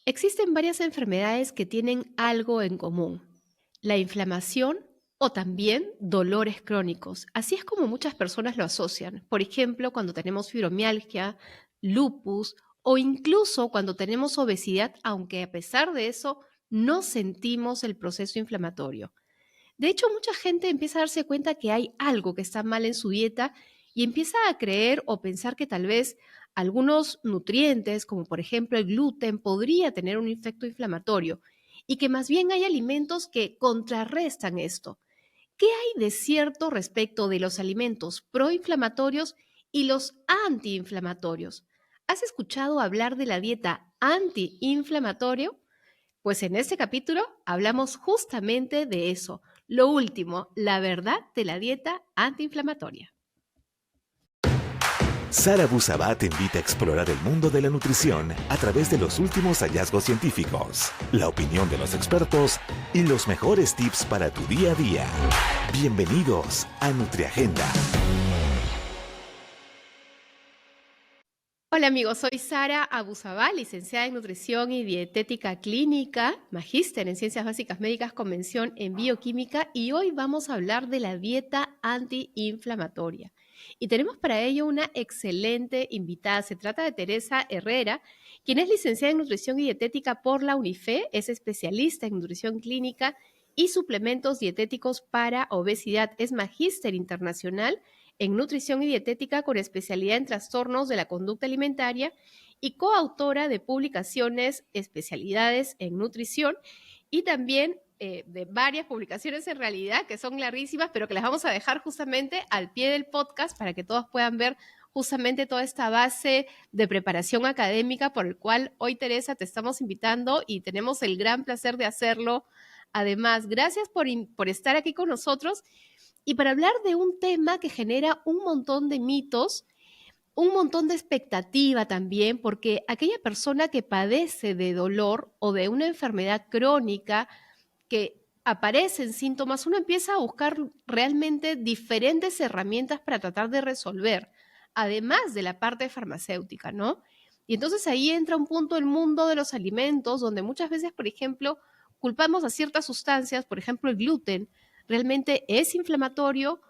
Existen varias enfermedades que tienen algo en común, la inflamación o también dolores crónicos. Así es como muchas personas lo asocian. Por ejemplo, cuando tenemos fibromialgia, lupus o incluso cuando tenemos obesidad, aunque a pesar de eso no sentimos el proceso inflamatorio. De hecho, mucha gente empieza a darse cuenta que hay algo que está mal en su dieta y empieza a creer o pensar que tal vez algunos nutrientes, como por ejemplo el gluten, podría tener un efecto inflamatorio y que más bien hay alimentos que contrarrestan esto. ¿Qué hay de cierto respecto de los alimentos proinflamatorios y los antiinflamatorios? ¿Has escuchado hablar de la dieta antiinflamatorio? Pues en este capítulo hablamos justamente de eso. Lo último, la verdad de la dieta antiinflamatoria. Sara Busabá te invita a explorar el mundo de la nutrición a través de los últimos hallazgos científicos, la opinión de los expertos y los mejores tips para tu día a día. Bienvenidos a NutriAgenda. Hola amigos, soy Sara Abusabal, licenciada en Nutrición y Dietética Clínica, magíster en Ciencias Básicas Médicas con mención en Bioquímica y hoy vamos a hablar de la dieta antiinflamatoria. Y tenemos para ello una excelente invitada. Se trata de Teresa Herrera, quien es licenciada en Nutrición y Dietética por la UNIFE, es especialista en nutrición clínica y suplementos dietéticos para obesidad, es magíster internacional en nutrición y dietética con especialidad en trastornos de la conducta alimentaria y coautora de publicaciones, especialidades en nutrición y también de varias publicaciones en realidad que son larguísimas, pero que las vamos a dejar justamente al pie del podcast para que todos puedan ver justamente toda esta base de preparación académica por el cual hoy, Teresa, te estamos invitando y tenemos el gran placer de hacerlo. Además, gracias por estar aquí con nosotros y para hablar de un tema que genera un montón de mitos, un montón de expectativa también, porque aquella persona que padece de dolor o de una enfermedad crónica que aparecen síntomas, uno empieza a buscar realmente diferentes herramientas para tratar de resolver, además de la parte farmacéutica, ¿no? Y entonces ahí entra un punto el mundo de los alimentos, donde muchas veces, por ejemplo, culpamos a ciertas sustancias, por ejemplo, el gluten, realmente es inflamatorio,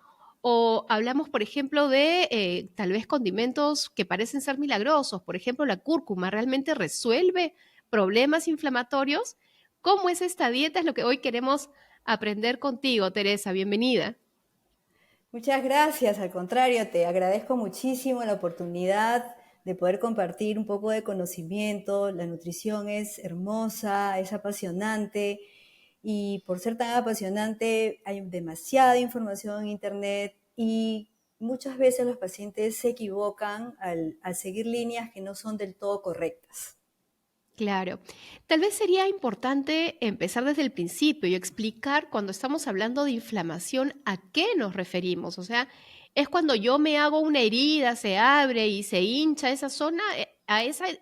o hablamos, por ejemplo, de tal vez condimentos que parecen ser milagrosos, por ejemplo, la cúrcuma, ¿realmente resuelve problemas inflamatorios? ¿Cómo es esta dieta? Es lo que hoy queremos aprender contigo, Teresa. Bienvenida. Muchas gracias, al contrario, te agradezco muchísimo la oportunidad de poder compartir un poco de conocimiento. La nutrición es hermosa, es apasionante y por ser tan apasionante hay demasiada información en internet y muchas veces los pacientes se equivocan al seguir líneas que no son del todo correctas. Claro. Tal vez sería importante empezar desde el principio y explicar cuando estamos hablando de inflamación a qué nos referimos. O sea, es cuando yo me hago una herida, se abre y se hincha esa zona,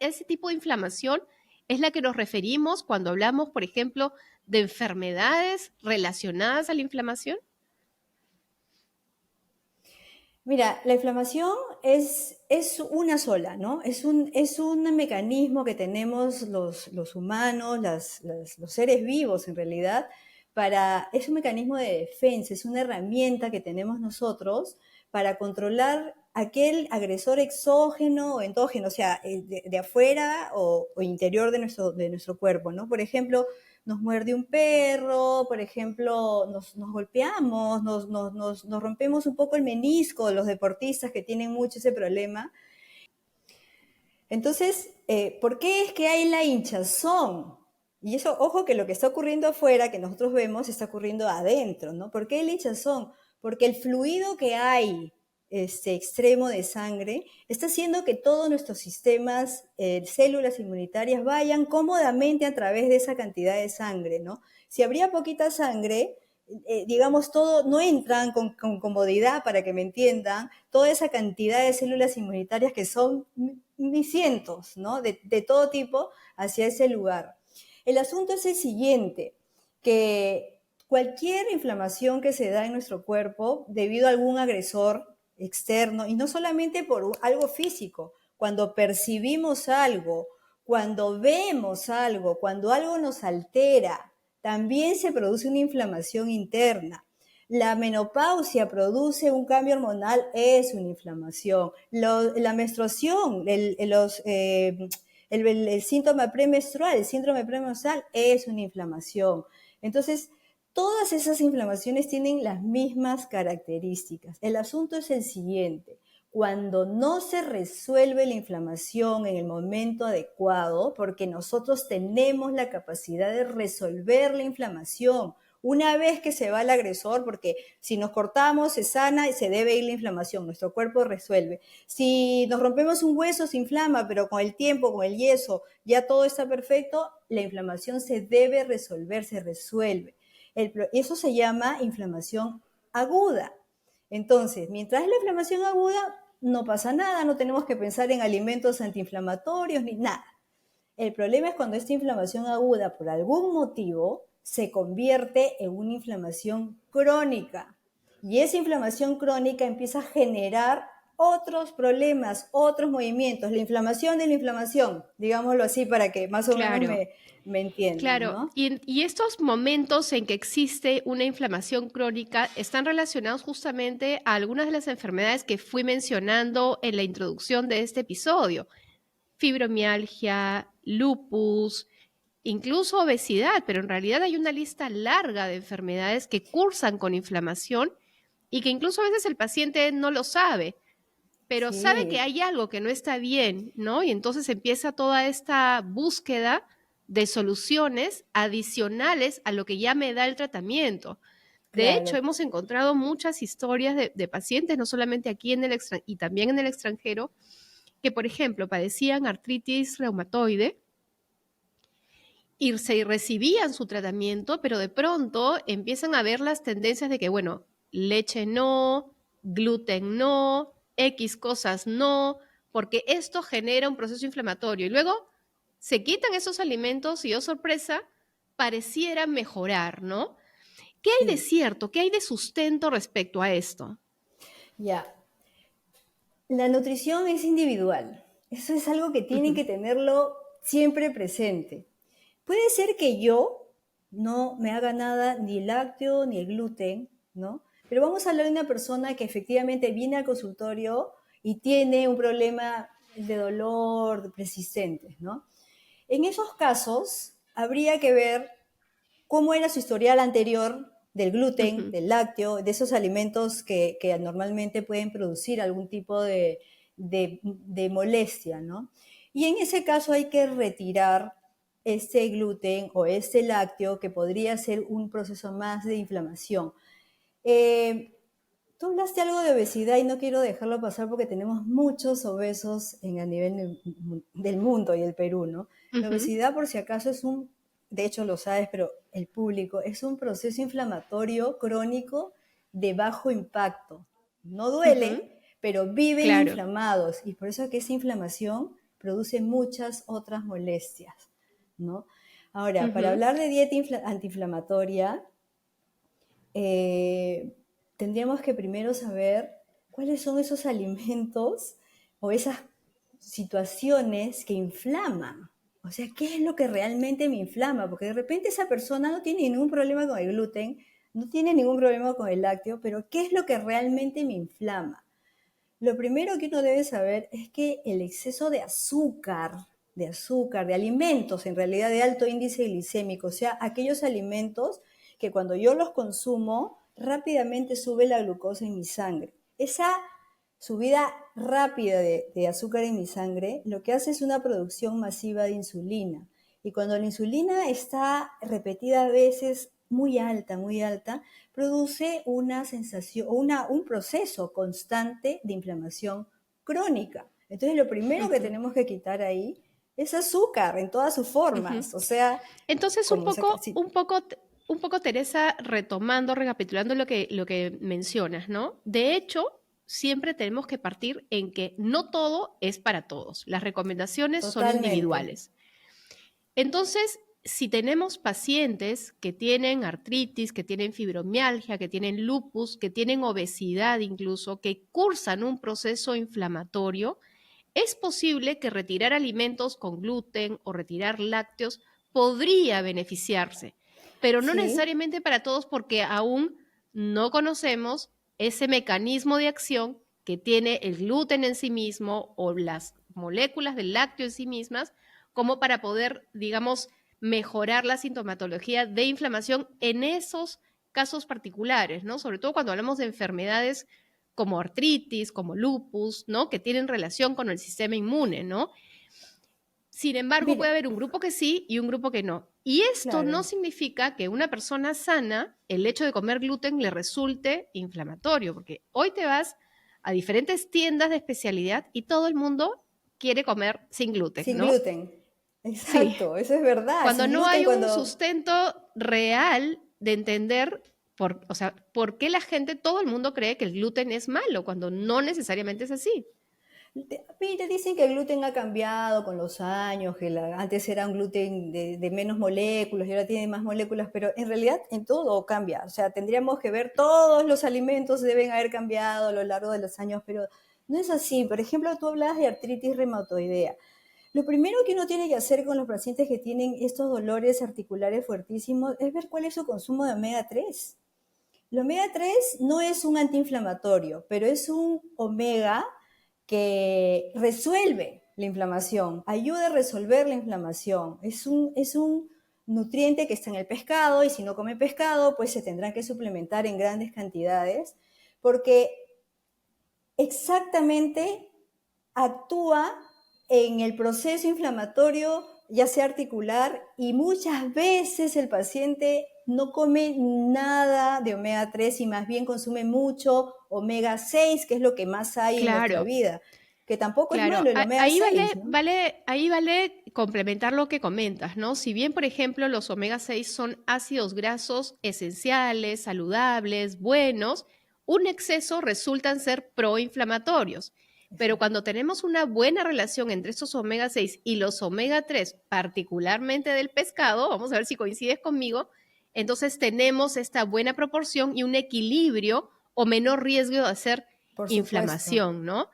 ese tipo de inflamación es la que nos referimos cuando hablamos, por ejemplo, de enfermedades relacionadas a la inflamación. Mira, la inflamación es una sola, ¿no? Es un mecanismo que tenemos los humanos, los seres vivos en realidad, es un mecanismo de defensa, es una herramienta que tenemos nosotros para controlar aquel agresor exógeno o endógeno, o sea, de afuera o interior de nuestro cuerpo, ¿no? Por ejemplo, nos muerde un perro, por ejemplo, nos golpeamos, nos rompemos un poco el menisco, los deportistas que tienen mucho ese problema. Entonces, ¿por qué es que hay la hinchazón? Y eso, ojo que lo que está ocurriendo afuera, que nosotros vemos, está ocurriendo adentro, ¿no? ¿Por qué hay la hinchazón? Porque el fluido que hay extremo de sangre está haciendo que todos nuestros sistemas, células inmunitarias, vayan cómodamente a través de esa cantidad de sangre, ¿no? Si habría poquita sangre, digamos, todo, no entran con comodidad, para que me entiendan, toda esa cantidad de células inmunitarias que son cientos, ¿no? De todo tipo hacia ese lugar. El asunto es el siguiente, que cualquier inflamación que se da en nuestro cuerpo debido a algún agresor externo, y no solamente por algo físico, cuando percibimos algo Cuando vemos algo, cuando algo nos altera, también se produce una inflamación interna. La menopausia produce un cambio hormonal, es una inflamación. La menstruación, el síntoma premenstrual, el síndrome premenstrual es una inflamación. Entonces, todas esas inflamaciones tienen las mismas características. El asunto es el siguiente. Cuando no se resuelve la inflamación en el momento adecuado, porque nosotros tenemos la capacidad de resolver la inflamación, una vez que se va el agresor, porque si nos cortamos se sana y se debe ir la inflamación, nuestro cuerpo resuelve. Si nos rompemos un hueso se inflama, pero con el tiempo, con el yeso, ya todo está perfecto, la inflamación se debe resolver, se resuelve. Eso se llama inflamación aguda. Entonces, mientras es la inflamación aguda, no pasa nada, no tenemos que pensar en alimentos antiinflamatorios ni nada. El problema es cuando esta inflamación aguda, por algún motivo, se convierte en una inflamación crónica. Y esa inflamación crónica empieza a generar otros problemas, otros movimientos, la inflamación de la inflamación, digámoslo así para que más o menos Claro. me entiendan, Claro, ¿no? y estos momentos en que existe una inflamación crónica están relacionados justamente a algunas de las enfermedades que fui mencionando en la introducción de este episodio. Fibromialgia, lupus, incluso obesidad, pero en realidad hay una lista larga de enfermedades que cursan con inflamación y que incluso a veces el paciente no lo sabe, pero sabe que Sí, hay algo que no está bien, ¿no? Y entonces empieza toda esta búsqueda de soluciones adicionales a lo que ya me da el tratamiento. De hecho, claro. hemos encontrado muchas historias de pacientes, no solamente aquí en el y también en el extranjero, que, por ejemplo, padecían artritis reumatoide y se recibían su tratamiento, pero de pronto empiezan a ver las tendencias de que, bueno, leche no, gluten no, X cosas no, porque esto genera un proceso inflamatorio. Y luego se quitan esos alimentos y, oh sorpresa, pareciera mejorar, ¿no? ¿Qué hay de Sí, cierto? ¿Qué hay de sustento respecto a esto? ya. La nutrición es individual. Eso es algo que tienen Ujú, que tenerlo siempre presente. Puede ser que yo no me haga nada ni el lácteo ni el gluten, ¿no? Pero vamos a hablar de una persona que efectivamente viene al consultorio y tiene un problema de dolor persistente, ¿no? En esos casos habría que ver cómo era su historial anterior del gluten, ujú. del lácteo, de esos alimentos que normalmente pueden producir algún tipo de molestia, ¿no? Y en ese caso hay que retirar ese gluten o ese lácteo que podría ser un proceso más de inflamación. Eh, Tú hablaste algo de obesidad y no quiero dejarlo pasar porque tenemos muchos obesos a nivel del mundo y el Perú, ¿no? La Ujú, obesidad, por si acaso, de hecho lo sabes, pero el público, es un proceso inflamatorio crónico de bajo impacto. No ujú, duele, pero viven claro. inflamados y por eso es que esa inflamación produce muchas otras molestias, ¿no? Ahora, para Ujú, hablar de dieta antiinflamatoria, eh, tendríamos que primero saber cuáles son esos alimentos o esas situaciones que inflaman. O sea, ¿qué es lo que realmente me inflama? Porque de repente esa persona no tiene ningún problema con el gluten, no tiene ningún problema con el lácteo, pero ¿qué es lo que realmente me inflama? Lo primero que uno debe saber es que el exceso de alimentos, en realidad de alto índice glicémico, o sea, aquellos alimentos que cuando yo los consumo, rápidamente sube la glucosa en mi sangre. Esa subida rápida de azúcar en mi sangre lo que hace es una producción masiva de insulina. Y cuando la insulina está repetida veces muy alta, produce una sensación, un proceso constante de inflamación crónica. Entonces, lo primero que ujú, tenemos que quitar ahí es azúcar en todas sus ujú. formas. O sea, Entonces, como sacar, sí, un poco, Teresa, retomando, recapitulando lo que mencionas, ¿no? De hecho, siempre tenemos que partir en que no todo es para todos. Las recomendaciones son totalmente. individuales. Entonces, si tenemos pacientes que tienen artritis, que tienen fibromialgia, que tienen lupus, que tienen obesidad incluso, que cursan un proceso inflamatorio, es posible que retirar alimentos con gluten o retirar lácteos podría beneficiarse, pero no Sí, necesariamente para todos porque aún no conocemos ese mecanismo de acción que tiene el gluten en sí mismo o las moléculas del lácteo en sí mismas, como para poder, digamos, mejorar la sintomatología de inflamación en esos casos particulares, ¿no? Sobre todo cuando hablamos de enfermedades como artritis, como lupus, ¿no? Que tienen relación con el sistema inmune, ¿no? Sin embargo, mira, puede haber un grupo que sí y un grupo que no. Y esto no claro. significa que una persona sana, el hecho de comer gluten le resulte inflamatorio, porque hoy te vas a diferentes tiendas de especialidad y todo el mundo quiere comer sin gluten, Sin ¿no? gluten. Sí, Exacto, eso es verdad. cuando Sin no gluten, hay un cuando sustento real de entender o sea, por qué la gente, todo el mundo cree que el gluten es malo, cuando no necesariamente es así. Mira, dicen que el gluten ha cambiado con los años, que antes era un gluten de menos moléculas y ahora tiene más moléculas, pero en realidad en todo cambia. O sea, tendríamos que ver todos los alimentos deben haber cambiado a lo largo de los años, pero no es así. Por ejemplo, tú hablabas de artritis reumatoidea. Lo primero que uno tiene que hacer con los pacientes que tienen estos dolores articulares fuertísimos es ver cuál es su consumo de omega 3. El omega 3 no es un antiinflamatorio, pero es un omega que resuelve la inflamación, ayuda a resolver la inflamación. Es un nutriente que está en el pescado y si no comen pescado, pues se tendrán que suplementar en grandes cantidades porque exactamente actúa en el proceso inflamatorio, ya sea articular, y muchas veces el paciente no come nada de omega 3 y más bien consume mucho omega 6, que es lo que más hay en nuestra Claro, vida, que tampoco es claro. malo el omega Ahí vale, 6, ¿no? ahí vale complementar lo que comentas, ¿no? Si bien, por ejemplo, los omega 6 son ácidos grasos esenciales, saludables, buenos, un exceso resultan ser proinflamatorios. Pero Exacto. cuando tenemos una buena relación entre estos omega 6 y los omega 3, particularmente del pescado, vamos a ver si coincides conmigo, entonces tenemos esta buena proporción y un equilibrio o menor riesgo de hacer Por supuesto. inflamación, ¿no? Es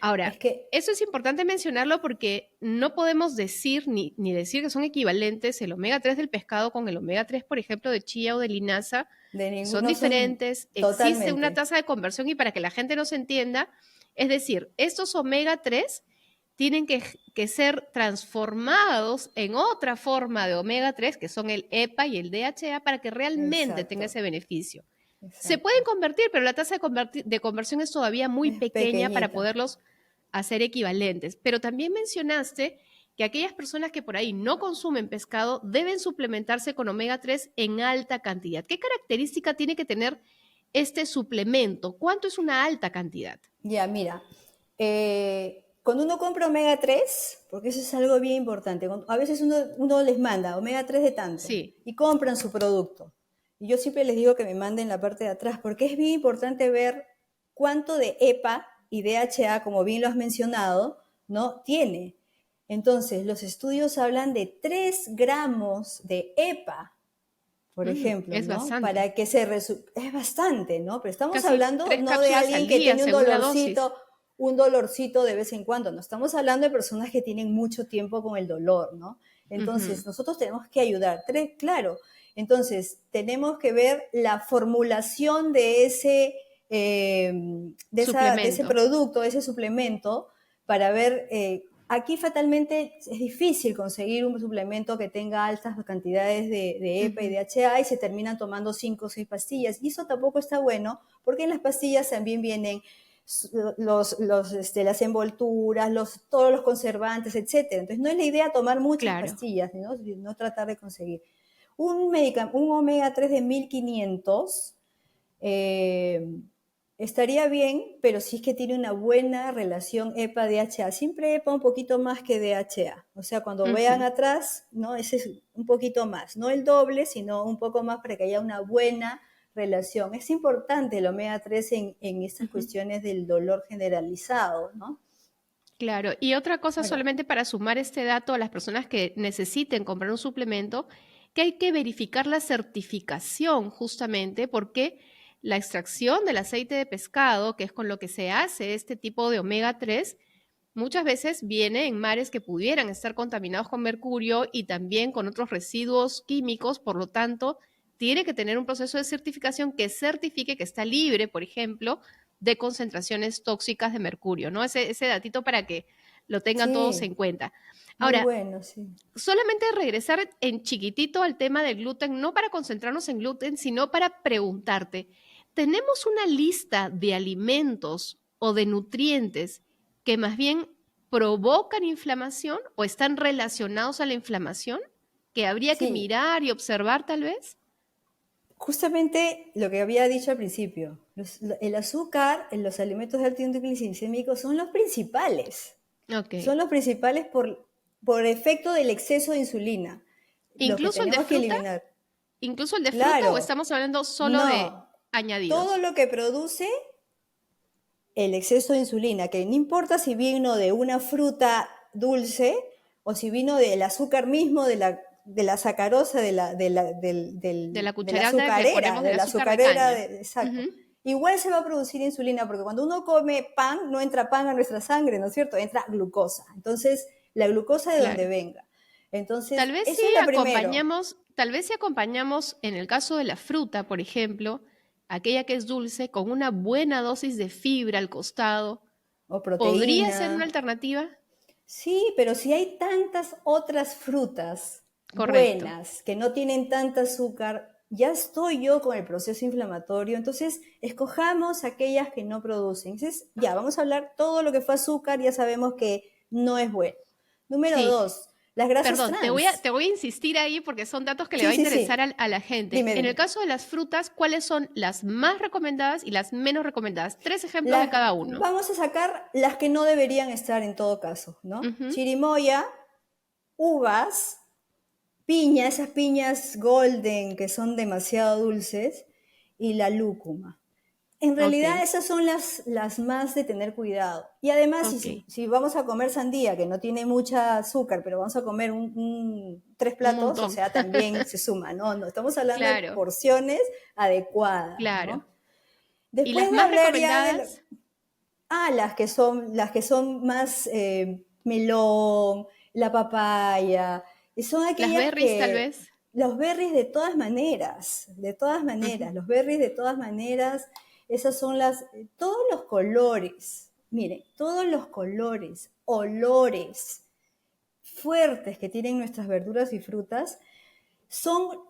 Ahora, que, eso es importante mencionarlo porque no podemos decir ni decir que son equivalentes el omega 3 del pescado con el omega 3, por ejemplo, de chía o de linaza. Son no son diferentes, existe una totalmente. tasa de conversión y para que la gente nos entienda, es decir, estos omega 3 tienen que ser transformados en otra forma de omega 3, que son el EPA y el DHA, para que realmente tenga Exacto, ese beneficio. Se pueden exacto. convertir, pero la tasa de conversión es todavía muy Es pequeña para pequeñita. poderlos hacer equivalentes. Pero también mencionaste que aquellas personas que por ahí no consumen pescado deben suplementarse con omega 3 en alta cantidad. ¿Qué característica tiene que tener este suplemento? ¿Cuánto es una alta cantidad? Ya, mira, cuando uno compra omega 3, porque eso es algo bien importante, a veces uno les manda omega 3 de tanto Sí. y compran su producto. Y yo siempre les digo que me manden la parte de atrás, porque es bien importante ver cuánto de EPA y DHA, como bien lo has mencionado, ¿no? Tiene. Entonces, los estudios hablan de 3 gramos de EPA, por ejemplo, Es ¿no? bastante. Para que es bastante, ¿no? Pero estamos Casi hablando 3 no de cápsulas alguien al que día, tiene según la dosis. un dolorcito de vez en cuando, no estamos hablando de personas que tienen mucho tiempo con el dolor, ¿no? Ujú. Entonces, nosotros tenemos que ayudar, claro. Entonces, tenemos que ver la formulación de de ese Suplemento. producto, de ese suplemento, para ver aquí fatalmente es difícil conseguir un suplemento que tenga altas cantidades de EPA y Ujú. DHA y se terminan tomando 5 o 6 pastillas. Y eso tampoco está bueno porque en las pastillas también vienen las envolturas, todos los conservantes, etcétera. Entonces no es la idea tomar muchas Claro. pastillas, sino tratar de conseguir. Un omega 3 de 1500 eh, estaría bien, pero si es que tiene una buena relación EPA-DHA. Siempre EPA un poquito más que DHA. O sea, cuando vean Ujú. atrás, ¿no? Ese es un poquito más. No el doble, sino un poco más para que haya una buena relación. Es importante el omega 3 en estas Ujú. cuestiones del dolor generalizado, ¿no? Claro, y otra cosa Ahora, solamente para sumar este dato a las personas que necesiten comprar un suplemento, que hay que verificar la certificación justamente porque la extracción del aceite de pescado, que es con lo que se hace este tipo de omega 3, muchas veces viene en mares que pudieran estar contaminados con mercurio y también con otros residuos químicos, por lo tanto, tiene que tener un proceso de certificación que certifique que está libre, por ejemplo, de concentraciones tóxicas de mercurio, ¿no? Ese datito para que lo tengan todos Sí, en cuenta. muy Ahora, bueno, sí. solamente regresar en chiquitito al tema del gluten, no para concentrarnos en gluten, sino para preguntarte, ¿tenemos una lista de alimentos o de nutrientes que más bien provocan inflamación o están relacionados a la inflamación que habría que Sí, mirar y observar tal vez? justamente lo que había dicho al principio, el azúcar en los alimentos de alto índice glicémico son los principales. Ok. Son los principales por efecto del exceso de insulina, los que ¿Incluso el de tenemos que fruta? eliminar. ¿Incluso el de fruta o Claro, estamos hablando solo de no, todo añadidos? lo que produce el exceso de insulina, que no importa si vino de una fruta dulce o si vino del azúcar mismo, de la sacarosa, De la de la cucharada que le azucarera, ponemos de del la azúcar de azucarera, caña. exacto. Ujú. Igual se va a producir insulina, porque cuando uno come pan, no entra pan a nuestra sangre, ¿no es cierto? Entra glucosa. Entonces, la glucosa de donde Claro. venga. Entonces, Tal vez sí eso es lo primero. acompañamos, tal vez si acompañamos, en el caso de la fruta, por ejemplo, aquella que es dulce, con una buena dosis de fibra al costado, O ¿podría proteína. ser una alternativa? Sí, pero si hay tantas otras frutas Correcto. buenas que no tienen tanta azúcar, ya estoy yo con el proceso inflamatorio, entonces escojamos aquellas que no producen. Entonces, ya, vamos a hablar todo lo que fue azúcar, ya sabemos que no es bueno. Número Sí. dos, las grasas Perdón, te voy a, trans. te voy a insistir ahí porque son datos que le va Sí, a sí, interesar sí. a la gente. Dime, En el dime. caso de las frutas, ¿cuáles son las más recomendadas y las menos recomendadas? 3 ejemplos de Las, cada uno. vamos a sacar las que no deberían estar en todo caso, ¿no? Ujú. Chirimoya, uvas, piña, esas piñas golden que son demasiado dulces, y la lúcuma. En Ok, realidad esas son las más de tener cuidado. Y además, ok. si vamos a comer sandía, que no tiene mucha azúcar, pero vamos a comer tres Un platos, o montón. sea, también se suma, ¿no? No, estamos hablando de Claro, porciones adecuadas, claro. ¿no? ¿Y las Después de más hablar ya recomendadas? las que son más melón, la papaya, y son Las aquellas berries, tal que, vez. los berries de todas Ujú. maneras, los berries de todas maneras, esas son todos los colores, miren, todos los colores, olores fuertes que tienen nuestras verduras y frutas, son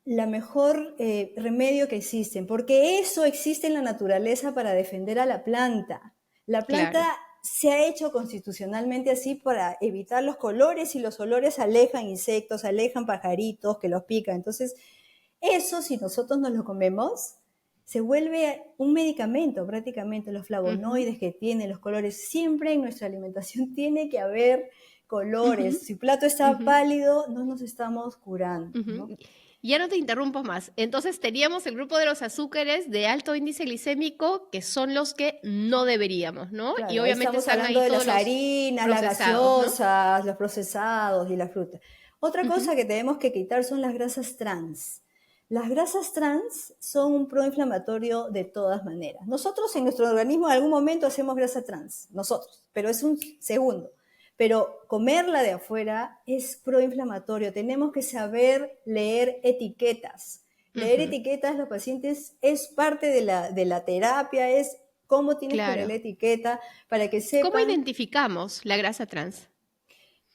la mejor remedio que existen, porque eso existe en la naturaleza para defender a la planta. La Claro. planta se ha hecho constitucionalmente así para evitar los colores y los olores alejan insectos, alejan pajaritos que los pican. Entonces, eso si nosotros nos lo comemos, se vuelve un medicamento prácticamente. Los Ujú, flavonoides que tiene, los colores, siempre en nuestra alimentación tiene que haber colores. ujú, Si el plato está ujú, pálido, no nos estamos curando, ¿no? ujú. Ya no te interrumpo más. Entonces teníamos el grupo de los azúcares de alto índice glicémico, que son los que no deberíamos, ¿no? Y Claro, ahí obviamente estamos están hablando ahí de todos las los harinas, las procesados, ¿no? gaseosas, los procesados y la fruta. Otra Ujú. cosa que tenemos que quitar son las grasas trans. Las grasas trans son un proinflamatorio de todas maneras. Nosotros en nuestro organismo en algún momento hacemos grasa trans, nosotros, pero es un segundo. Pero comerla de afuera es proinflamatorio. Tenemos que saber leer etiquetas. Leer Ujú. etiquetas, los pacientes, es parte de la terapia, es cómo tienes que leer la Claro. etiqueta para que ¿Cómo sepan. identificamos la grasa trans?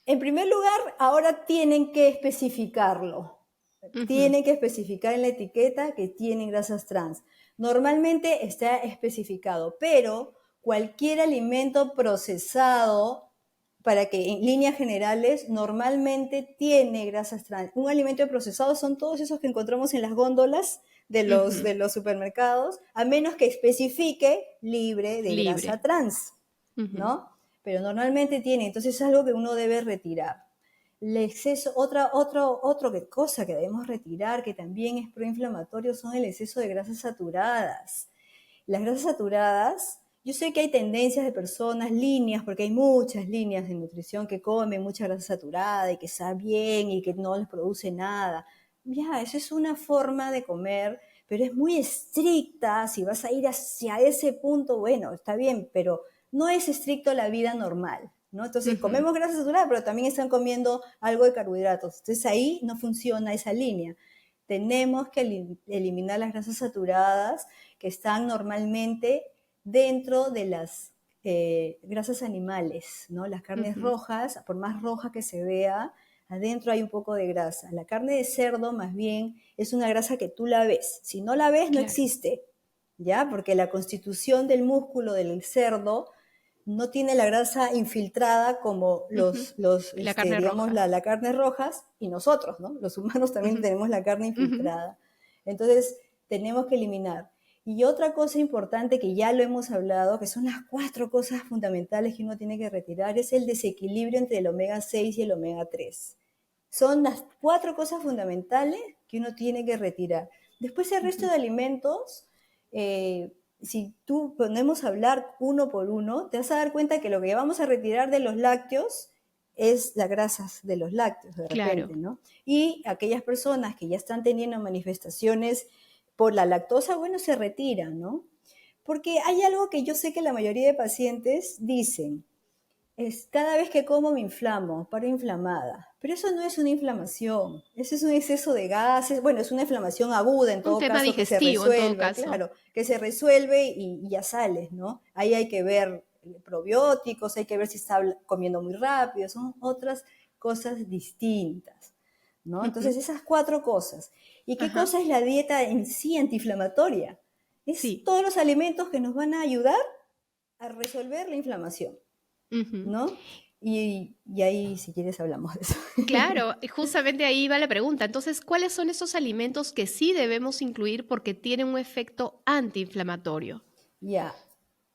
En primer lugar, ahora tienen que especificarlo. Ujú, Tienen que especificar en la etiqueta que tienen grasas trans. Normalmente está especificado, pero cualquier alimento procesado, para que en líneas generales, normalmente tiene grasas trans. Un alimento procesado son todos esos que encontramos en las góndolas de los, ujú. de los supermercados, a menos que especifique libre de Libre. grasa trans, Ujú. ¿no? Pero normalmente tiene, entonces es algo que uno debe retirar. El exceso, otra cosa que debemos retirar, que también es proinflamatorio, son el exceso de grasas saturadas. Las grasas saturadas, yo sé que hay tendencias de personas, líneas, porque hay muchas líneas de nutrición que comen mucha grasa saturada y que está bien y que no les produce nada. Ya, eso es una forma de comer, pero es muy estricta. Si vas a ir hacia ese punto, bueno, está bien, pero no es estricto la vida normal, ¿no? Entonces, comemos grasa saturada, pero también están comiendo algo de carbohidratos. Entonces, ahí no funciona esa línea. Tenemos que eliminar las grasas saturadas que están normalmente dentro de las grasas animales, ¿no? Las carnes rojas, por más roja que se vea, adentro hay un poco de grasa. La carne de cerdo, más bien, es una grasa que tú la ves. Si no la ves, no existe, ¿ya? Porque la constitución del músculo del cerdo no tiene la grasa infiltrada como La carne digamos, roja. la carne rojas y nosotros, ¿no? Los humanos también tenemos la carne infiltrada. Entonces, tenemos que eliminar. Y otra cosa importante que ya lo hemos hablado, que son las 4 cosas fundamentales que uno tiene que retirar, es el desequilibrio entre el omega 6 y el omega 3. Son las 4 cosas fundamentales que uno tiene que retirar. Después el resto de alimentos, si tú ponemos a hablar uno por uno, te vas a dar cuenta que lo que vamos a retirar de los lácteos es las grasas de los lácteos, de repente, ¿no? Y aquellas personas que ya están teniendo manifestaciones por la lactosa, bueno, se retiran, ¿no? Porque hay algo que yo sé que la mayoría de pacientes dicen, es cada vez que como me inflamo, paro inflamada. Pero eso no es una inflamación, eso es un exceso de gases, bueno, es una inflamación aguda en Un todo tema caso que se digestivo en todo resuelve, caso. claro, que se resuelve y ya sales, ¿no? Ahí hay que ver probióticos, hay que ver si está comiendo muy rápido, son otras cosas distintas, ¿no? Entonces esas 4 cosas. ¿Y qué Ajá. cosa es la dieta en sí antiinflamatoria? Es Sí. todos los alimentos que nos van a ayudar a resolver la inflamación, ¿no? Y ahí, si quieres, hablamos de eso. Claro, y justamente ahí va la pregunta. Entonces, ¿cuáles son esos alimentos que sí debemos incluir porque tienen un efecto antiinflamatorio? Ya.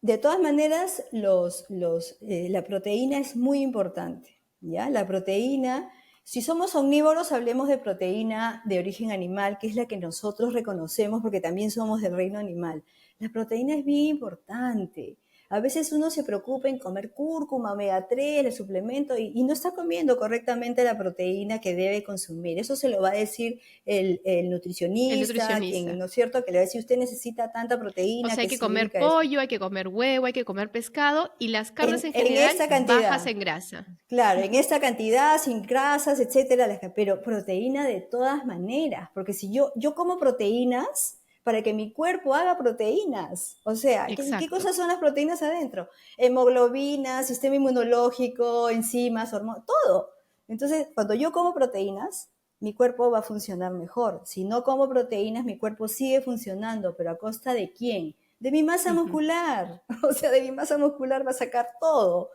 De todas maneras, la proteína es muy importante, ¿ya? La proteína, si somos omnívoros, hablemos de proteína de origen animal, que es la que nosotros reconocemos porque también somos del reino animal. La proteína es bien importante. A veces uno se preocupa en comer cúrcuma, omega 3, el suplemento, y no está comiendo correctamente la proteína que debe consumir. Eso se lo va a decir el El nutricionista, quien, nutricionista. ¿no es cierto?, que le va a decir, usted necesita tanta O proteína sea, hay que que comer significa esto. pollo, hay que comer huevo, hay que comer pescado y las carnes en En general esta bajas cantidad, en grasa. claro, en esta cantidad, sin grasas, etcétera, pero proteína de todas maneras, porque si yo como proteínas para que mi cuerpo haga proteínas, o sea, ¿qué Exacto. cosas son las proteínas adentro? Hemoglobina, sistema inmunológico, enzimas, hormonas, todo. Entonces, cuando yo como proteínas, mi cuerpo va a funcionar mejor. Si no como proteínas, mi cuerpo sigue funcionando, pero ¿a costa de quién? De mi masa muscular. O sea, de mi masa muscular va a sacar todo.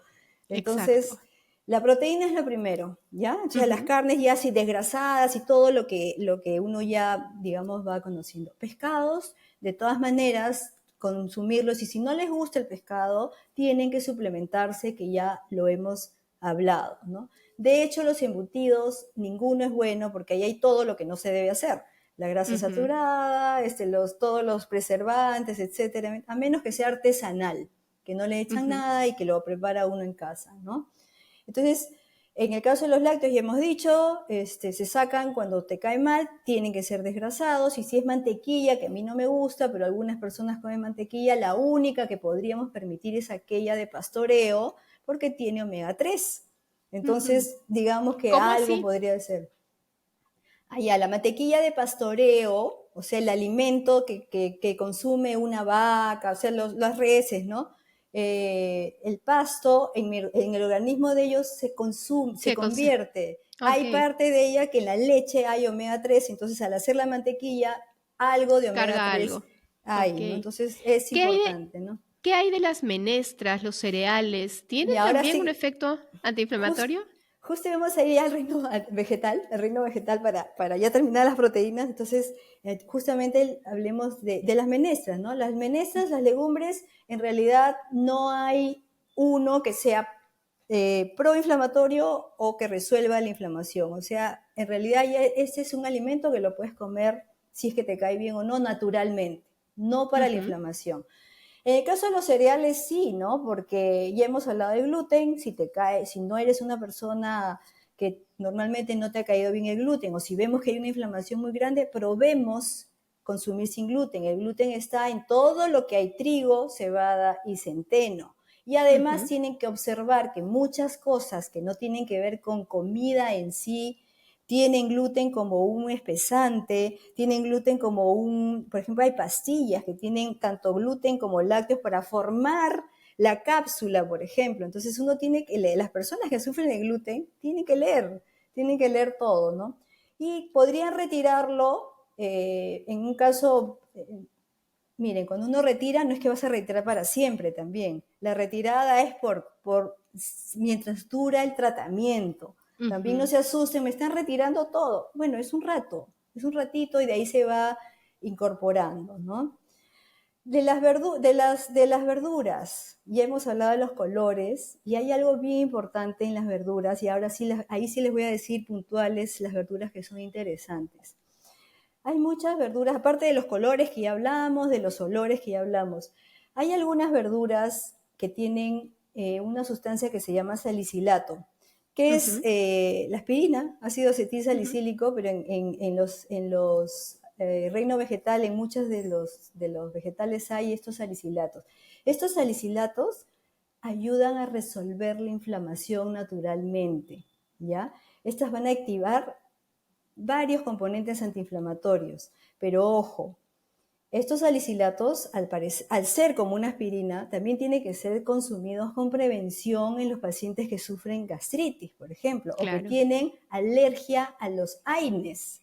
Exacto. Entonces, la proteína es lo primero, ¿ya? O sea, las carnes ya así desgrasadas y todo lo que uno ya, digamos, va conociendo. Pescados, de todas maneras, consumirlos y si no les gusta el pescado, tienen que suplementarse, que ya lo hemos hablado, ¿no? De hecho, los embutidos, ninguno es bueno porque ahí hay todo lo que no se debe hacer. La grasa saturada, todos los preservantes, etcétera, a menos que sea artesanal, que no le echan nada y que lo prepara uno en casa, ¿no? Entonces, en el caso de los lácteos, ya hemos dicho, se sacan cuando te cae mal, tienen que ser desgrasados, y si es mantequilla, que a mí no me gusta, pero algunas personas comen mantequilla, la única que podríamos permitir es aquella de pastoreo, porque tiene omega 3. Entonces, digamos que ¿Cómo algo así? podría ser. Allá, la mantequilla de pastoreo, o sea, el alimento que consume una vaca, o sea, las reses, ¿no? El pasto en el organismo de ellos se consume, se ¿Qué cosa? convierte. Ok. Hay parte de ella que en la leche hay omega 3, entonces al hacer la mantequilla, algo de omega Carga 3 algo. Ok. hay, ¿no? Entonces es ¿Qué hay importante, ¿no? qué hay de las menestras, los cereales? ¿Tienen Y ahora también un sí, efecto Just- antiinflamatorio? justo vamos a ir al reino vegetal, para ya terminar las proteínas. Entonces, justamente hablemos de las menestras, ¿no? Las menestras, las legumbres, en realidad no hay uno que sea proinflamatorio o que resuelva la inflamación. O sea, en realidad este es un alimento que lo puedes comer si es que te cae bien o no, naturalmente, no para la Ujú. inflamación. En el caso de los cereales, sí, ¿no? Porque ya hemos hablado de gluten, si no eres una persona que normalmente no te ha caído bien el gluten, o si vemos que hay una inflamación muy grande, probemos consumir sin gluten. El gluten está en todo lo que hay trigo, cebada y centeno. Y además Ujú. tienen que observar que muchas cosas que no tienen que ver con comida en sí, tienen gluten como un espesante, tienen gluten como por ejemplo, hay pastillas que tienen tanto gluten como lácteos para formar la cápsula, por ejemplo. Entonces uno tiene que leer, las personas que sufren de gluten tienen que leer todo, ¿no? Y podrían retirarlo en un caso, miren, cuando uno retira no es que vas a retirar para siempre también. La retirada es mientras dura el tratamiento. También no Ujú. se asusten, me están retirando todo. Bueno, es un rato, es un ratito y de ahí se va incorporando, ¿no? De las verduras, ya hemos hablado de los colores y hay algo bien importante en las verduras y ahora sí, ahí sí les voy a decir puntuales las verduras que son interesantes. Hay muchas verduras, aparte de los colores que ya hablamos, de los olores que ya hablamos. Hay algunas verduras que tienen una sustancia que se llama salicilato, que es Ujú. la aspirina, ácido acetil Ujú. salicílico, pero en los reino vegetal, en muchos de los vegetales hay estos salicilatos. Estos salicilatos ayudan a resolver la inflamación naturalmente, ¿ya? Estas van a activar varios componentes antiinflamatorios, pero ojo, estos salicilatos, al ser como una aspirina, también tienen que ser consumidos con prevención en los pacientes que sufren gastritis, por ejemplo, o que Claro. tienen alergia a los AINES,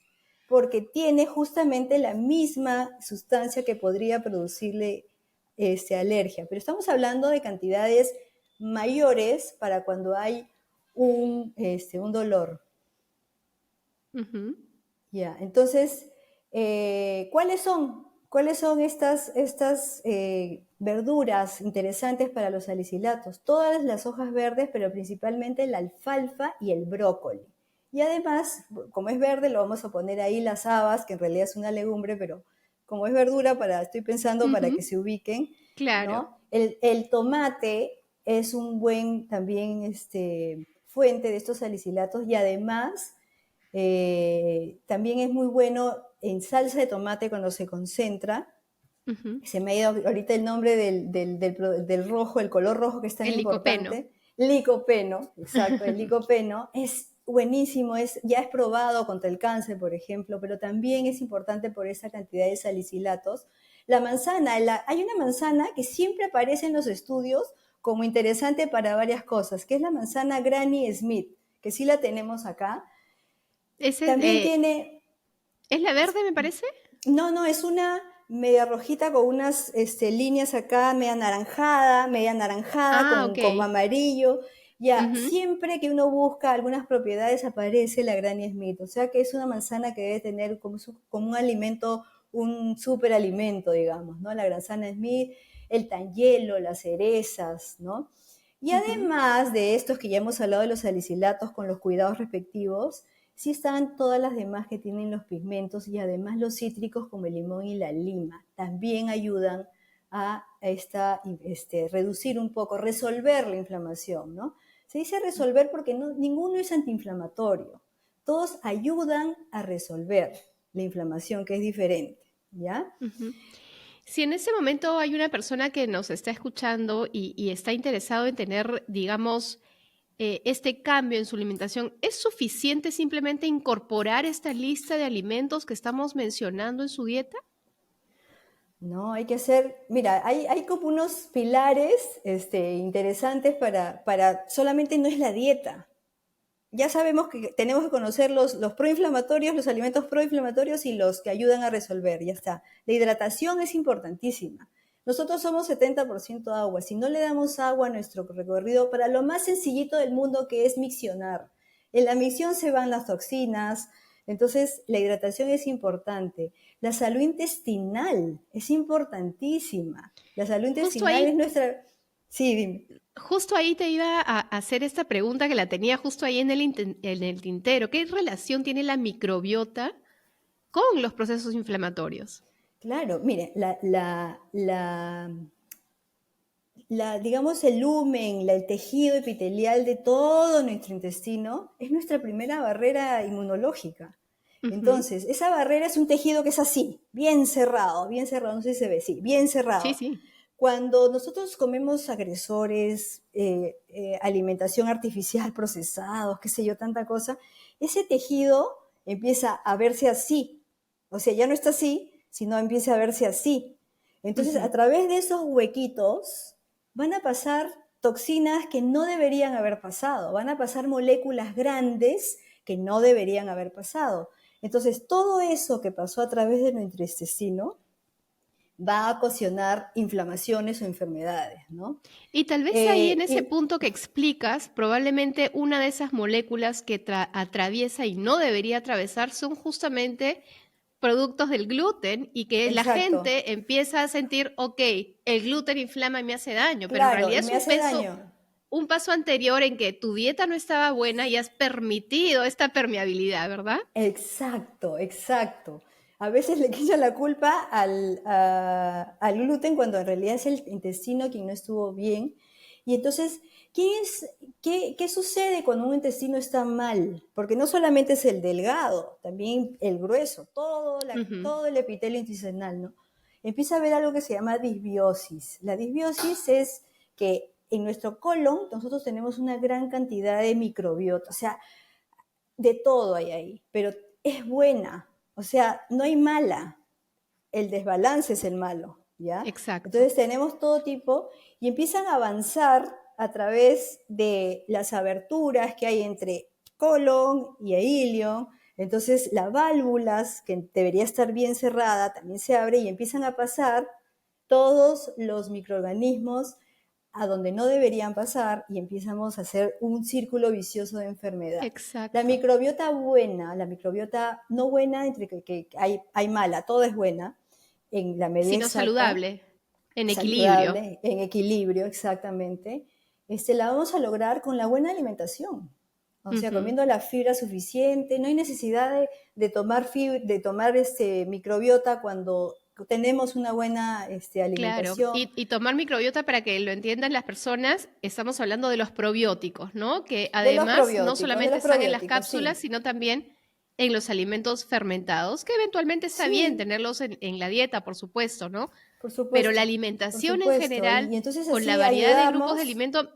porque tiene justamente la misma sustancia que podría producirle alergia. Pero estamos hablando de cantidades mayores para cuando hay un dolor. Ujú. Ya, entonces, ¿cuáles son? ¿Cuáles son estas verduras interesantes para los salicilatos? Todas las hojas verdes, pero principalmente la alfalfa y el brócoli. Y además, como es verde, lo vamos a poner ahí las habas, que en realidad es una legumbre, pero como es verdura, estoy pensando para que Ujú. se ubiquen, Claro. ¿no? El tomate es un buen también fuente de estos salicilatos y además también es muy bueno en salsa de tomate cuando se concentra. Ujú. Se me ha ido ahorita el nombre del rojo, el color rojo que es tan El licopeno. importante. Licopeno, exacto, el licopeno es buenísimo, ya es probado contra el cáncer, por ejemplo, pero también es importante por esa cantidad de salicilatos. La manzana, hay una manzana que siempre aparece en los estudios como interesante para varias cosas, que es la manzana Granny Smith, que sí la tenemos acá. Ese, También tiene, ¿es la verde, me parece? no, es una media rojita con unas líneas acá, media anaranjada Ah, con ok. amarillo. Ya, Ujú. siempre que uno busca algunas propiedades aparece la Granny Smith, o sea que es una manzana que debe tener como un alimento, un superalimento, digamos, ¿no? La manzana Smith, el tanyelo, las cerezas, ¿no? Y Ujú. además de estos que ya hemos hablado de los salicilatos con los cuidados respectivos, sí están todas las demás que tienen los pigmentos y además los cítricos como el limón y la lima. También ayudan a reducir un poco, resolver la inflamación, ¿no? Se dice resolver porque ninguno es antiinflamatorio. Todos ayudan a resolver la inflamación, que es diferente, ¿ya? Ujú. Si en ese momento hay una persona que nos está escuchando y está interesado en tener, digamos, este cambio en su alimentación, ¿es suficiente simplemente incorporar esta lista de alimentos que estamos mencionando en su dieta? No, hay que hacer, mira, hay como unos pilares interesantes solamente no es la dieta. Ya sabemos que tenemos que conocer los proinflamatorios, los alimentos proinflamatorios y los que ayudan a resolver, ya está. La hidratación es importantísima. Nosotros somos 70% agua. Si no le damos agua a nuestro recorrido, para lo más sencillito del mundo que es miccionar. En la micción se van las toxinas, entonces la hidratación es importante. La salud intestinal es importantísima. La salud Justo intestinal es ahí, nuestra... Sí, dime. justo ahí te iba a hacer esta pregunta que la tenía justo ahí en el tintero. ¿Qué relación tiene la microbiota con los procesos inflamatorios? Claro, mire, digamos, el lumen, el tejido epitelial de todo nuestro intestino es nuestra primera barrera inmunológica. Ujú. Entonces, esa barrera es un tejido que es así, bien cerrado, no sé si se ve, sí, bien Sí, cerrado. sí. Cuando nosotros comemos agresores, alimentación artificial, procesados, qué sé yo, tanta cosa, ese tejido empieza a verse así. O sea, ya no está así, sino empieza a verse así. Entonces, a través de esos huequitos van a pasar toxinas que no deberían haber pasado, van a pasar moléculas grandes que no deberían haber pasado. Entonces, todo eso que pasó a través de nuestro intestino va a ocasionar inflamaciones o enfermedades, ¿no? Y tal vez ahí en ese Y, punto que explicas, probablemente una de esas moléculas que atraviesa y no debería atravesar son justamente productos del gluten y que la exacto, gente empieza a sentir, ok, el gluten inflama y me hace daño, pero en claro, realidad y es me hace daño. un paso anterior en que tu dieta no estaba buena y has permitido esta permeabilidad, ¿verdad? Exacto, exacto. A veces le echan la culpa al gluten cuando en realidad es el intestino quien no estuvo bien. Y entonces, ¿qué sucede cuando un intestino está mal? Porque no solamente es el delgado, también el grueso, Ujú. todo el epitelio intestinal, ¿no? Empieza a haber algo que se llama disbiosis. La disbiosis es que en nuestro colon nosotros tenemos una gran cantidad de microbiota, o sea, de todo hay ahí, pero es buena, o sea, no hay mala, el desbalance es el malo, ¿ya? Exacto. Entonces tenemos todo tipo y empiezan a avanzar a través de las aberturas que hay entre colon y hilio. Entonces las válvulas, que debería estar bien cerrada, también se abre y empiezan a pasar todos los microorganismos a donde no deberían pasar y empezamos a hacer un círculo vicioso de enfermedades. La Exacto. microbiota buena, la microbiota no buena, entre que hay mala, toda es buena, en la medida Sino exacta, saludable, en equilibrio. saludable, en equilibrio exactamente, la vamos a lograr con la buena alimentación. O sea, Ujú. comiendo la fibra suficiente, no hay necesidad de tomar, de tomar microbiota cuando tenemos una buena Claro, alimentación. y tomar microbiota para que lo entiendan las personas, estamos hablando de los probióticos, ¿no? Que además no De solamente los están en las probióticos, cápsulas, sí, sino también en los alimentos fermentados, que eventualmente está bien sí, tenerlos en la dieta, por supuesto, ¿no? por Pero la supuesto, por alimentación en supuesto. general, Y entonces con la así variedad de grupos de ayudamos. alimentos,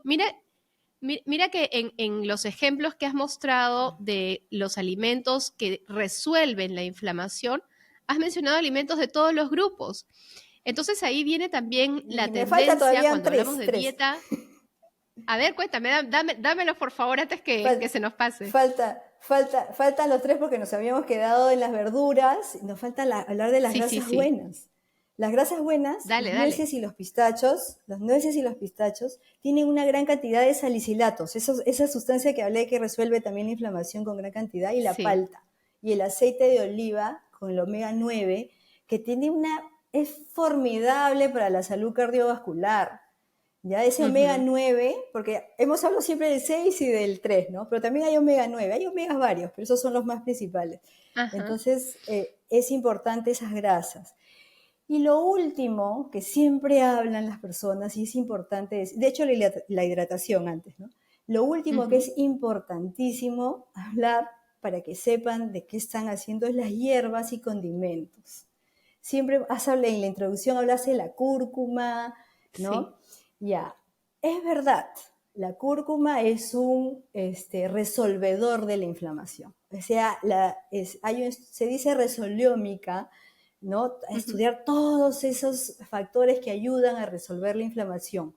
mira que en los ejemplos que has mostrado de los alimentos que resuelven la inflamación, has mencionado alimentos de todos los grupos. Entonces ahí viene también la Y me falta tendencia todavía cuando hablamos de tres. dieta. A ver, cuéntame, dámelo por favor antes que Fal- se nos pase. faltan los tres porque nos habíamos quedado en las verduras. Nos falta hablar de las Sí, sí, grasas sí. buenas. Las grasas buenas, Dale, dale. los nueces y los pistachos tienen una gran cantidad de salicilatos, esa sustancia que hablé que resuelve también la inflamación con gran cantidad, y la Sí. palta. Y el aceite de oliva con el omega 9 que es formidable para la salud cardiovascular. Ya ese omega Ujú. 9 porque hemos hablado siempre del 6 y del 3, ¿no? Pero también hay omega 9, hay omegas varios, pero esos son los más principales. Ajá. Entonces, es importante esas grasas. Y lo último que siempre hablan las personas, y es importante, de hecho la hidratación antes, ¿no? Lo último que Ujú. es importantísimo hablar para que sepan de qué están haciendo es las hierbas y condimentos. Siempre en la introducción hablaste de la cúrcuma, Sí. ¿no? Ya, es verdad, la cúrcuma es un resolvedor de la inflamación. O sea, se dice resoliómica, ¿no? A Ujú. estudiar todos esos factores que ayudan a resolver la inflamación.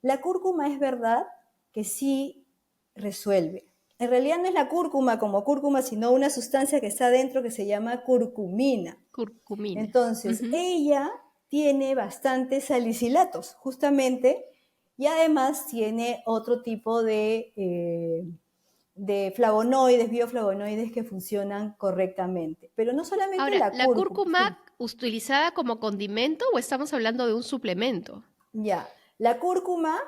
La cúrcuma es verdad que sí resuelve. En realidad no es la cúrcuma como cúrcuma, sino una sustancia que está dentro que se llama curcumina. Curcumina. Entonces, Ujú. ella tiene bastantes salicilatos, justamente, y además tiene otro tipo de flavonoides, bioflavonoides que funcionan correctamente. Pero no solamente Ahora, la ¿la cúrcuma, cúrcuma sí, utilizada como condimento o estamos hablando de un suplemento? ya. La cúrcuma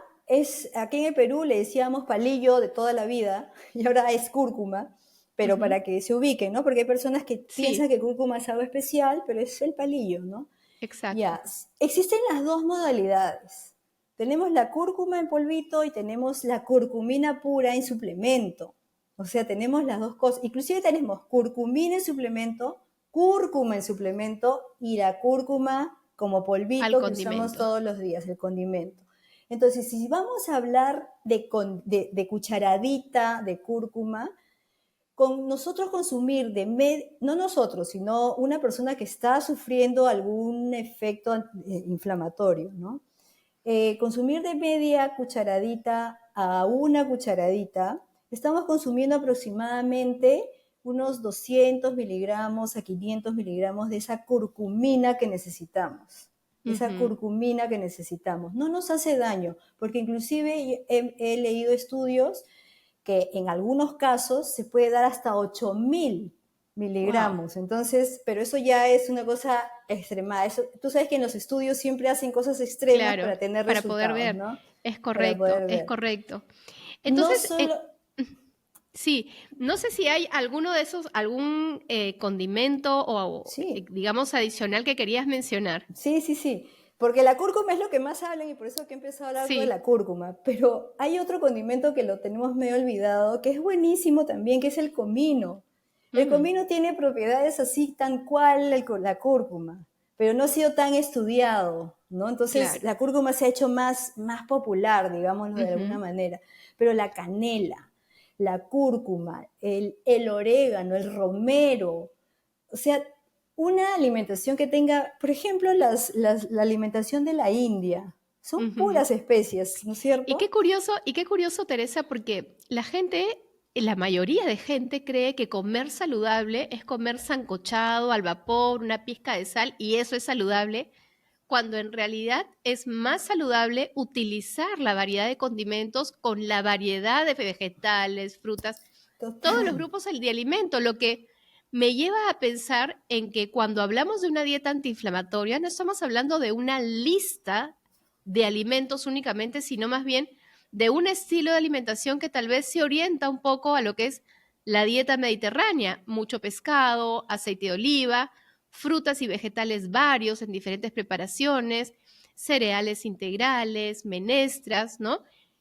aquí en el Perú le decíamos palillo de toda la vida, y ahora es cúrcuma, pero Ujú. para que se ubiquen, ¿no? Porque hay personas que piensan Sí, que cúrcuma es algo especial, pero es el palillo, ¿no? exacto. Ya, existen las dos modalidades. Tenemos la cúrcuma en polvito y tenemos la curcumina pura en suplemento. O sea, tenemos las dos cosas. Inclusive tenemos curcumina en suplemento, cúrcuma en suplemento y la cúrcuma como polvito Al que usamos condimento. todos los días, el condimento. Entonces, si vamos a hablar de cucharadita de cúrcuma, con nosotros consumir no nosotros, sino una persona que está sufriendo algún efecto inflamatorio, ¿no? Consumir de media cucharadita a una cucharadita, estamos consumiendo aproximadamente unos 200 miligramos a 500 miligramos de esa curcumina que necesitamos. Esa curcumina que necesitamos. No nos hace daño, porque inclusive he leído estudios que en algunos casos se puede dar hasta 8.000 miligramos. Wow. Entonces, pero eso ya es una cosa extremada. Tú sabes que en los estudios siempre hacen cosas extremas, claro, para tener resultados, poder ver, ¿no? Es correcto, es correcto. Entonces, no solo... sí, no sé si hay alguno de esos, algún condimento o sí, digamos, adicional que querías mencionar. Sí. Porque la cúrcuma es lo que más hablan y por eso que he empezado a hablar de la cúrcuma. Pero hay otro condimento que lo tenemos medio olvidado, que es buenísimo también, que es el comino. El comino tiene propiedades así tan cual la cúrcuma, pero no ha sido tan estudiado, ¿no? Entonces la cúrcuma se ha hecho más popular, digámoslo de alguna manera. Pero la canela, la cúrcuma, el orégano, el romero, o sea, una alimentación que tenga, por ejemplo, la alimentación de la India, son puras especies, ¿no es cierto? Y qué curioso, Teresa, porque la mayoría de gente cree que comer saludable es comer sancochado al vapor, una pizca de sal, y eso es saludable, cuando en realidad es más saludable utilizar la variedad de condimentos con la variedad de vegetales, frutas, todos los grupos de alimento, lo que me lleva a pensar en que cuando hablamos de una dieta antiinflamatoria no estamos hablando de una lista de alimentos únicamente, sino más bien de un estilo de alimentación que tal vez se orienta un poco a lo que es la dieta mediterránea, mucho pescado, aceite de oliva, frutas y vegetales varios en diferentes preparaciones, cereales integrales, menestras, ¿no?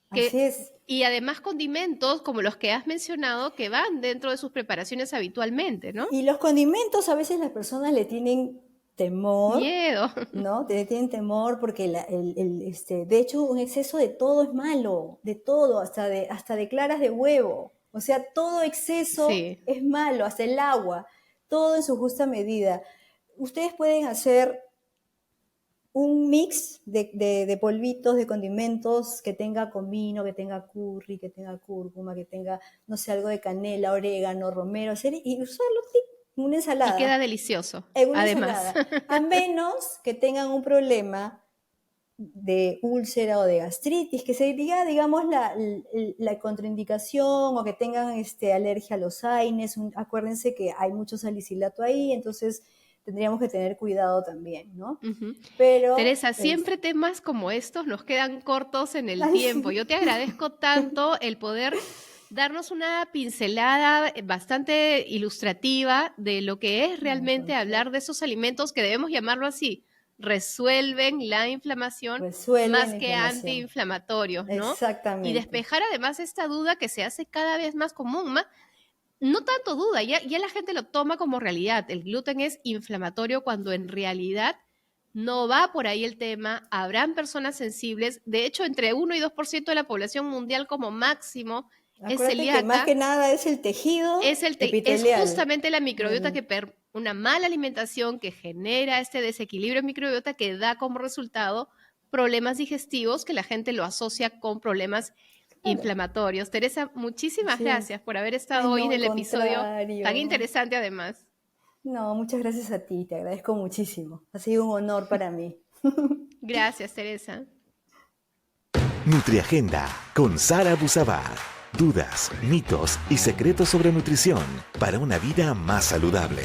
Así es. Y además condimentos como los que has mencionado que van dentro de sus preparaciones habitualmente, ¿no? Y los condimentos a veces las personas le tienen temor. Miedo. ¿No? Tienen temor porque de hecho un exceso de todo es malo, de todo, hasta de claras de huevo. O sea, todo exceso es malo, hasta el agua, todo en su justa medida. Ustedes pueden hacer un mix de polvitos, de condimentos que tenga comino, que tenga curry, que tenga cúrcuma, que tenga, no sé, algo de canela, orégano, romero, y usarlo en una ensalada. Y queda delicioso, en una además. Ensalada, a menos que tengan un problema de úlcera o de gastritis, que sería, digamos, la contraindicación, o que tengan alergia a los AINES. Acuérdense que hay mucho salicilato ahí, entonces tendríamos que tener cuidado también, ¿no? Pero, Teresa, siempre temas como estos nos quedan cortos en el tiempo. Yo te agradezco tanto el poder darnos una pincelada bastante ilustrativa de lo que es realmente hablar de esos alimentos que debemos llamarlo así, resuelven la inflamación más que antiinflamatorios, ¿no? Exactamente. Y despejar además esta duda que se hace cada vez más común, no tanto duda, ya la gente lo toma como realidad. El gluten es inflamatorio cuando en realidad no va por ahí el tema. Habrán personas sensibles. De hecho, entre 1 y 2% de la población mundial como máximo es celíaca. Que más que nada es el tejido epitelial. Es justamente la microbiota una mala alimentación que genera este desequilibrio en microbiota que da como resultado problemas digestivos que la gente lo asocia con problemas inflamatorios. Teresa, muchísimas gracias por haber estado hoy en el episodio tan interesante además. No, muchas gracias a ti, te agradezco muchísimo. Ha sido un honor para mí. Gracias, Teresa. Nutriagenda con Sara Abusavar. Dudas, mitos y secretos sobre nutrición para una vida más saludable.